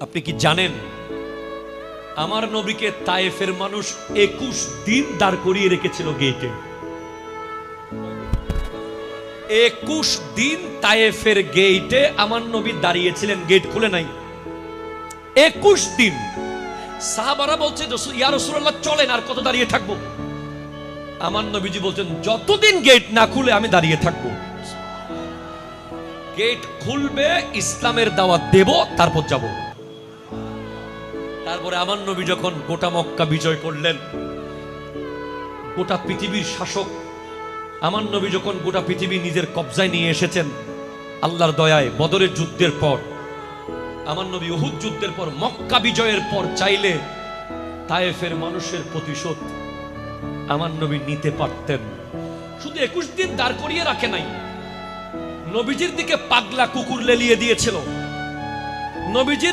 আপনি কি জানেন আমার নবীকে তায়েফের মানুষ 21 দিন দাঁড় করিয়ে রেখেছিল গেটে। 21 দিন তায়েফের গেটে আমার নবী দাঁড়িয়েছিলেন, গেট খুলে নাই। 21 দিন সাহাবারা বলছে ইয়া রাসূলুল্লাহ চলেন, আর কত দাঁড়িয়ে থাকবো? আমার নবীজি বলছেন যতদিন গেট না খুলে আমি দাঁড়িয়ে থাকবো। গেট খুলবে, ইসলামের দাওয়াত দেব, তারপর যাব। তারপরে আমার নবী যখন গোটা মক্কা বিজয় করলেন, গোটা পৃথিবীর শাসক আমার নবী যখন গোটা পৃথিবী নিজের কবজায় নিয়ে এসেছেন, আল্লাহর দয়ায় বদরের যুদ্ধের পর, আমার নবী উহুদ যুদ্ধের পর, মক্কা বিজয়ের পর চাইলে তায়েফের মানুষের প্রতিশোধ আমার নবী নিতে পারতেন। শুধু 21 দিন দাঁড় করিয়ে রাখে নাই, নবীজির দিকে পাগলা কুকুর লেলিয়ে দিয়েছিল। নবীজির